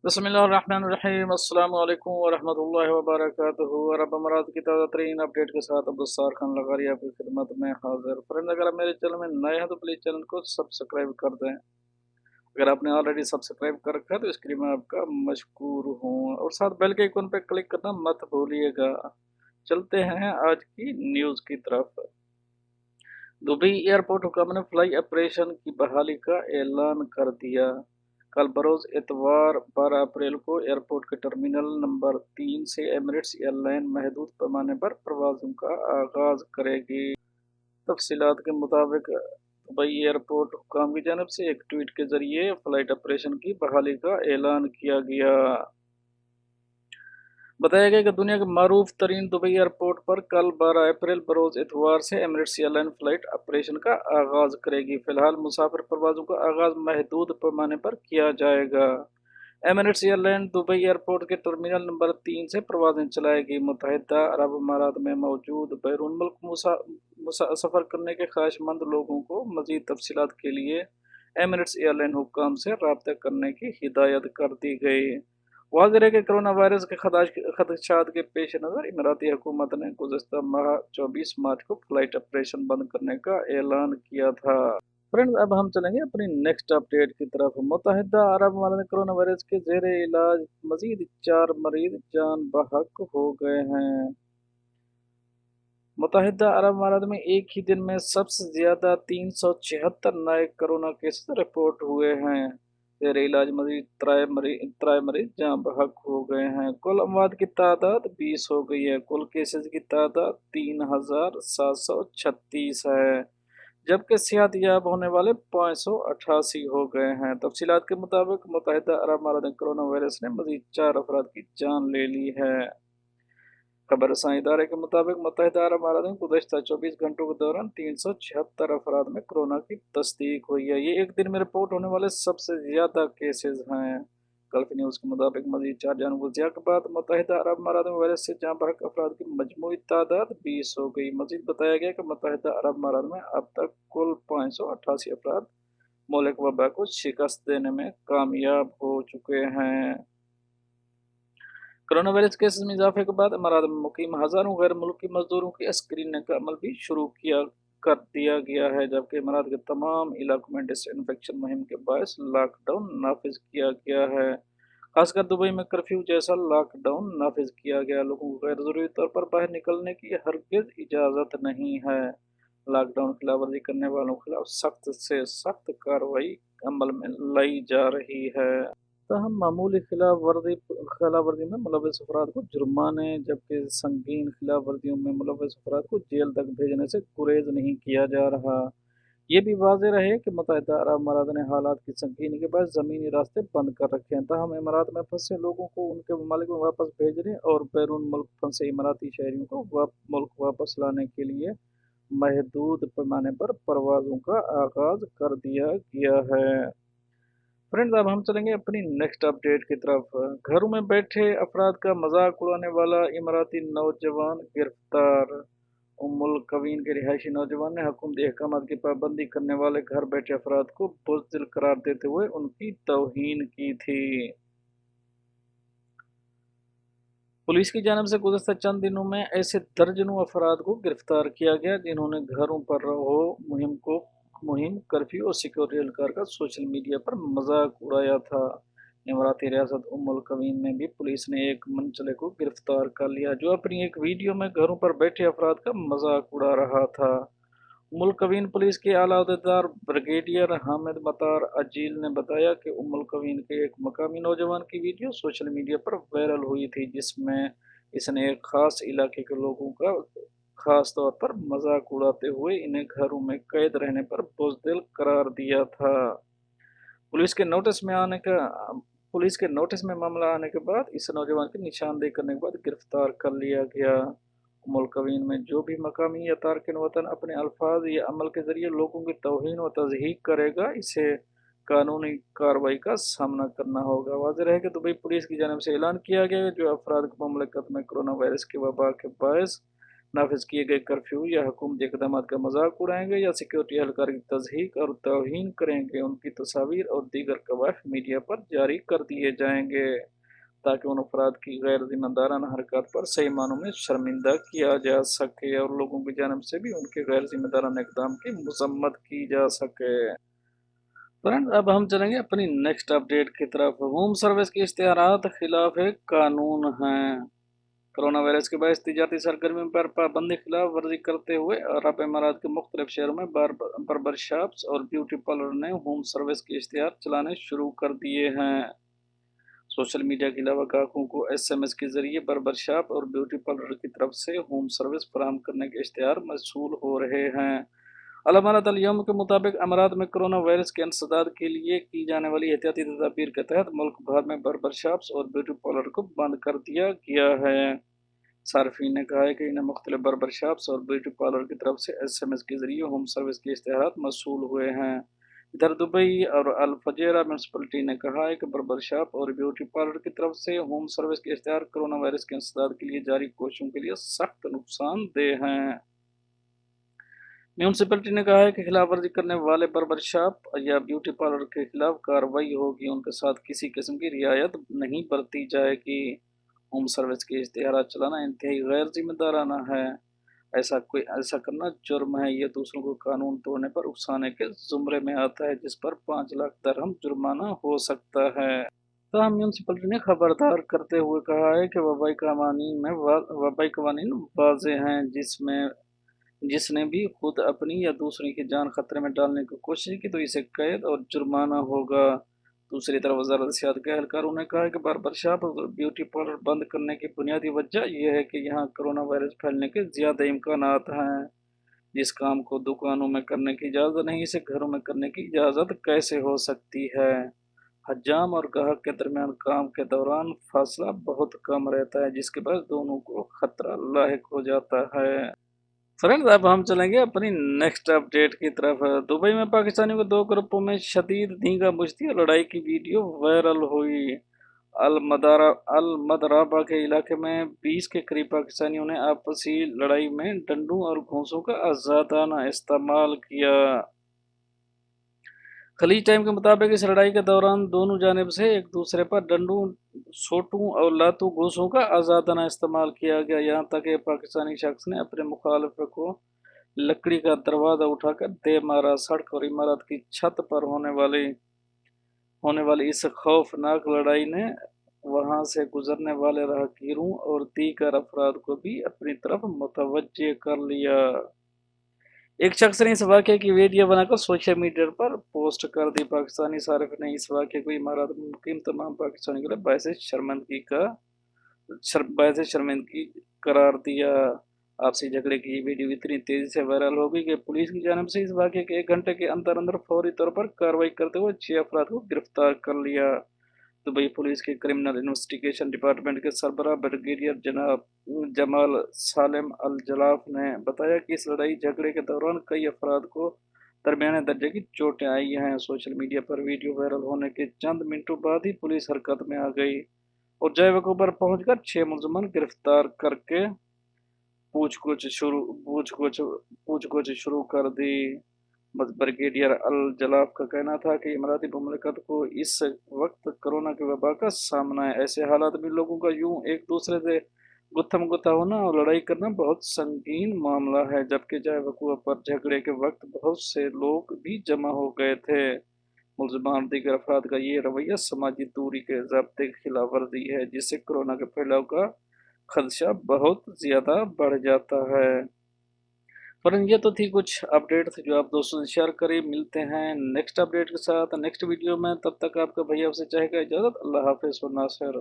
बिस्मिल्लाहिर्रहमानिर्रहीम अस्सलाम वालेकुम वरहमतुल्लाहि वबरकातुहू। और अब अमरात की ताज़ा तरीन अपडेट के साथ अब्दुस्सार खान लगारी आपकी खिदमत में हाजिर। फ्रेंड, अगर आप मेरे चैनल में नए हैं तो प्लीज़ चैनल को सब्सक्राइब कर दें। अगर आपने ऑलरेडी सब्सक्राइब कर रखा है तो इसके लिए मैं आपका मशकूर हूँ, और साथ बेल के आइकन पर क्लिक करना मत भूलिएगा। चलते हैं आज की न्यूज़ की तरफ। दुबई एयरपोर्ट हुकाम ने फ्लाई ऑपरेशन की बहाली का ऐलान कर दिया। कल बरोज़ इतवार 12 अप्रैल को एयरपोर्ट के टर्मिनल नंबर 3 से एमिरेट्स एयरलाइन महदूद पैमाने पर परवाज़ों का आगाज़ करेगी। तफसीलात के मुताबिक दुबई एयरपोर्ट हुकाम की जानब से एक ट्वीट के जरिए फ्लाइट ऑपरेशन की बहाली का ऐलान किया गया। बताया गया कि दुनिया के मारूफ तरीन दुबई एयरपोर्ट पर कल 12 अप्रैल बरोज़ इतवार से एमिरेट्स एयरलाइन फ़्लाइट ऑपरेशन का आगाज़ करेगी। फ़िलहाल मुसाफिर परवाज़ों का आगाज़ महदूद पैमाने पर किया जाएगा। एमिरेट्स एयरलाइन दुबई एयरपोर्ट के टर्मिनल नंबर 3 से परवाज़ें चलाएगी। मुत्तहिदा अरब अमारात में मौजूद बैरून मुल्क सफ़र करने के ख्वाहिशमंद लोगों को मज़ीद तफसीलात के लिए एमिरेट्स एयरलाइन हुक्काम से रब्ता करने की हिदायत कर दी गई। वाज़ेह है कि कोरोना वायरस के खदशात के पेश नज़र इमराती हुकूमत ने गुज़श्ता माह 24 मार्च को फ्लाइट ऑपरेशन बंद करने का ऐलान किया था। फ्रेंड्स, अब हम चलेंगे अपनी नेक्स्ट अपडेट की तरफ। मुत्तहिदा अरब अमारात में कोरोना वायरस के ज़ेर इलाज मज़ीद 4 मरीज जान बहक हो गए हैं। मुत्तहिदा अरब अमारात में एक ही दिन में सबसे ज़्यादा 376 नए कोरोना केसेस रिपोर्ट हुए हैं। ज़ेर इलाज मजीद त्राय मरीज जहाँ बहक हो गए हैं। कुल अमवात की तादाद 20 हो गई है। कुल केसेस की तादाद 3736 है, जबकि सेहत याब होने वाले 588 हो गए हैं। तफसीलात के मुताबिक मुत्तहिदा अरब अमारात में कोरोना वायरस ने मजीद 4 अफराद की जान ले ली है। खबर रसानी इदारे के मुताबिक मुत्तहिदा अरब अमारात में गुज़श्ता 24 घंटों के दौरान 376 अफराद में कोरोना की तस्दीक हुई है। ये एक दिन में रिपोर्ट होने वाले सबसे ज़्यादा केसेस हैं। गल्फ न्यूज़ के मुताबिक मजीद 4 जान गुजरिया के बाद मुत्तहिदा अरब अमारात में वायरस से जहाँ बहक अफराद की मजमूई तादाद 20 हो गई। मजीद बताया गया कि मुत्तहिदा अरब अमारात में अब तक कुल 588 अफराद मौलिक वबा को शिकस्त देने में कामयाब हो चुके हैं। कोरोना वायरस केसेस में इजाफे के बाद अमारात में मुकीम हज़ारों गैर मुल्की मजदूरों की स्क्रीनिंग का अमल भी शुरू कर दिया गया है, जबकि अमारात के तमाम इलाकों में डिसइंफेक्शन मुहिम के बायस लॉकडाउन नाफिज किया गया है। खासकर दुबई में कर्फ्यू जैसा लॉकडाउन नाफिज किया गया। लोगों को गैर ज़रूरी तौर पर बाहर निकलने की हरगिज़ इजाज़त नहीं है। लॉकडाउन की खिलाफवर्जी करने वालों के खिलाफ सख्त से सख्त कार्रवाई अमल में लाई जा रही है। तहम मामूली खिलाफ वर्जी में मुलविस अफराद को जुर्माने, जबकि संगीन खिलाफ वर्जियों में मुलविस अफराद को जेल तक भेजने से गुरेज नहीं किया जा रहा। ये भी वाज़ेह रहे कि मुत्तहिदा अरब अमारात ने हालात की संगीनी के बाद ज़मीनी रास्ते बंद कर रखे हैं। तहम इमारात में फंसे लोगों को उनके ममालिक में वापस भेजने और बैरून मुल्क फंसे इमाराती शहरियों को मुल्क वापस लाने के लिए महदूद पैमाने पर परवाज़ों का आगाज़ कर दिया गया है। फ्रेंड्स, अब हम चलेंगे अपनी नेक्स्ट अपडेट की तरफ। घरों में बैठे अफराद का मजाक उड़ाने वाला इमाराती नौजवान गिरफ्तार। उम्मुल कवीन के रिहायशी नौजवान ने हुकूमती अहकामात की पाबंदी करने वाले घर बैठे अफराद को बुज़दिल करार देते हुए उनकी तौहीन की थी। पुलिस की जानब से गुज़श्ता चंद दिनों में ऐसे दर्जनों अफराद को गिरफ्तार किया गया जिन्होंने घरों पर रहो मुहिम, कर्फ्यू और सिक्योरिटी एहलकार का सोशल मीडिया पर मजाक उड़ाया था। इमाराती रियासत उम्मुल कवीन में भी पुलिस ने एक मनचले को गिरफ्तार कर लिया, जो अपनी एक वीडियो में घरों पर बैठे अफराद का मजाक उड़ा रहा था। उम्मुल कवीन पुलिस के आला अहदेदार ब्रिगेडियर हामिद मतार अजील ने बताया कि उम्मुल कवीन के एक मकामी नौजवान की वीडियो सोशल मीडिया पर वायरल हुई थी, जिसमें इसने एक खास इलाके के लोगों का खास तौर पर मजाक उड़ाते हुए इन्हें घरों में कैद रहने पर बुज़दिल करार दिया था। पुलिस के नोटिस में आने का पुलिस के नोटिस में मामला आने के बाद इस नौजवान की निशानदेही करने के बाद गिरफ्तार कर लिया गया। मुल्कवीन में जो भी मकामी या तारकिन वतन अपने अल्फाज या अमल के जरिए लोगों की तौहीन व तज़हीक करेगा, इसे कानूनी कार्रवाई का सामना करना होगा। वाज़ेह है कि दुबई पुलिस की जानब से ऐलान किया गया है जो अफराद को ममलकत में कोरोना वायरस की वबा के बायस नाफिज किए गए कर्फ्यू या हुकूमती इक़दाम का मजाक उड़ाएंगे या सिक्योरिटी एहलकार की तज़हीक और तौहीन करेंगे, उनकी तस्वीर और दीगर गवाह मीडिया पर जारी कर दिए जाएंगे ताकि उन अफराद की गैर जिम्मेदाराना हरकत पर सही मानों में शर्मिंदा किया जा सके और लोगों की जानब से भी उनके गैर जिम्मेदाराना इक़दाम की मजम्मत की जा सके। फ्रेंड, अब हम चलेंगे अपनी नेक्स्ट अपडेट की तरफ। होम सर्विस के इश्तिहारात खिलाफ एक कानून है। कोरोना वायरस के बायस तिजारती सरगर्मियों पर पाबंदी खिलाफ वर्जी करते हुए अरब इमारात के मुख्तलिफ शहरों में बार्बर शॉप्स और ब्यूटी पार्लर ने होम सर्विस के इश्तिहार चलाने शुरू कर दिए हैं। सोशल मीडिया के अलावा ग्राहकों को SMS के जरिए बार्बर शॉप और ब्यूटी पार्लर की तरफ से होम सर्विस फराहम करने के इश्तिहार मौसूल हो रहे हैं। अल-अमारात अल-यौम के मुताबिक अमारात में कोरोना वायरस के इंसदाद के लिए की जाने वाली एहतियाती तदाबीर के तहत मुल्क भर में बार्बर शॉप्स और ब्यूटी पार्लर को बंद कर दिया गया है। सार्फिन ने कहा है कि इन्हें मुख्तलिफ बार्बर शॉप्स और ब्यूटी पार्लर की तरफ से SMS के जरिए होम सर्विस के इश्तिहारात मौसूल हुए हैं। इधर दुबई और अल फजेरा म्यूनसिपलिटी ने कहा है कि बार्बर शॉप और ब्यूटी पार्लर की तरफ से होम सर्विस के इश्तिहार कोरोना वायरस के इंसदाद के लिए जारी कोशिशों के लिए सख्त नुकसानदेह हैं। म्यूनसिपलिटी ने कहा है कि खिलाफ वर्जी करने वाले बार्बर शॉप या ब्यूटी पार्लर के खिलाफ कार्रवाई होगी, उनके साथ किसी किस्म की रियायत नहीं बरती जाएगी। होम सर्विस के इश्तिहारात चलाना इंतहाई गैर जिम्मेदाराना है। ऐसा करना जुर्म है। यह दूसरों को कानून तोड़ने पर उकसाने के जुमरे में आता है, जिस पर 5 लाख दरहम जुर्माना हो सकता है। ताहम म्यूनसिपलिटी ने खबरदार करते हुए कहा है कि वबाई कवानीन वाज़ेह हैं, जिसने भी खुद अपनी या दूसरे की जान खतरे में डालने की कोशिश की तो इसे कैद और जुर्माना होगा। दूसरी तरफ वज़ारत सियाहत के एहलकारों ने कहा है कि बार्बर शॉप और ब्यूटी पार्लर बंद करने की बुनियादी वजह यह है कि यहाँ कोरोना वायरस फैलने के ज़्यादा इम्कानात हैं। जिस काम को दुकानों में करने की इजाज़त नहीं, इसे घरों में करने की इजाज़त कैसे हो सकती है। हज्जाम और ग्राहक के दरमियान काम के दौरान फासला बहुत कम रहता है, जिसके बाद दोनों को खतरा लाहिक हो जाता है। फ्रेंड्स, अब हम चलेंगे अपनी नेक्स्ट अपडेट की तरफ। दुबई में पाकिस्तानियों के 2 ग्रुपों में शदीद दींगा मुश्ती और लड़ाई की वीडियो वायरल हुई। अल मदराबा के इलाके में 20 के करीब पाकिस्तानियों ने आपसी लड़ाई में डंडों और घूंसों का आज़ादाना इस्तेमाल किया। खलीज टाइम के मुताबिक इस लड़ाई के दौरान दोनों जानिब से एक दूसरे पर डंडों, सोटों और लातों घूंसों का आज़ादाना इस्तेमाल किया गया। यहाँ तक कि पाकिस्तानी शख्स ने अपने मुखालिफ को लकड़ी का दरवाज़ा उठाकर दे मारा। सड़क और इमारत की छत पर होने वाली इस खौफनाक लड़ाई ने वहां से गुजरने वाले राहगीरों और दीगर अफराद को भी अपनी तरफ मुतवज्जे कर लिया। एक शख्स ने इस वाक़े की वीडियो बनाकर सोशल मीडिया पर पोस्ट कर दी। पाकिस्तानी सारिफ ने इस वाक़े को इमारत में मुकीम तमाम पाकिस्तानी के लिए बायस शर्मिंदगी करार दिया। आपसी झगड़े की ये वीडियो इतनी तेजी से वायरल हो गई कि पुलिस की जानिब से इस वाक़े के 1 घंटे के अंदर अंदर फौरी तौर पर कार्रवाई करते हुए 6 अफराद को गिरफ्तार कर लिया। दुबई पुलिस के क्रिमिनल इन्वेस्टिगेशन डिपार्टमेंट के सरबराह ब्रिगेडियर जनाब जमाल सालिम अल जलाफ ने बताया कि इस लड़ाई झगड़े के दौरान कई अफराद को दरमियाने दर्जे की चोटें आई हैं। सोशल मीडिया पर वीडियो वायरल होने के चंद मिनटों बाद ही पुलिस हरकत में आ गई और जय वक़्त पर पहुंचकर 6 मुलजमान गिरफ्तार करके पूछगछ शुरू कर दी। ब्रिगेडियर अल जलाफ का कहना था कि इमाराती मुमलिकत को इस वक्त कोरोना की वबा का सामना है। ऐसे हालात में लोगों का यूं एक दूसरे से गुत्थम गुत्था होना और लड़ाई करना बहुत संगीन मामला है, जबकि जय वक़्त पर झगड़े के वक्त बहुत से लोग भी जमा हो गए थे। मुलजमान दीगर अफराद का ये रवैया समाजी दूरी के ज़ाब्ते की खिलाफ वर्जी है, जिससे कोरोना के फैलाव का खदशा बहुत ज़्यादा बढ़ जाता है। पर ये तो थी कुछ अपडेट्स जो आप दोस्तों से शेयर करें। मिलते हैं नेक्स्ट अपडेट के साथ नेक्स्ट वीडियो में, तब तक आपका भैया आपसे चाहेगा इजाज़त। अल्लाह हाफिज़ व नासिर।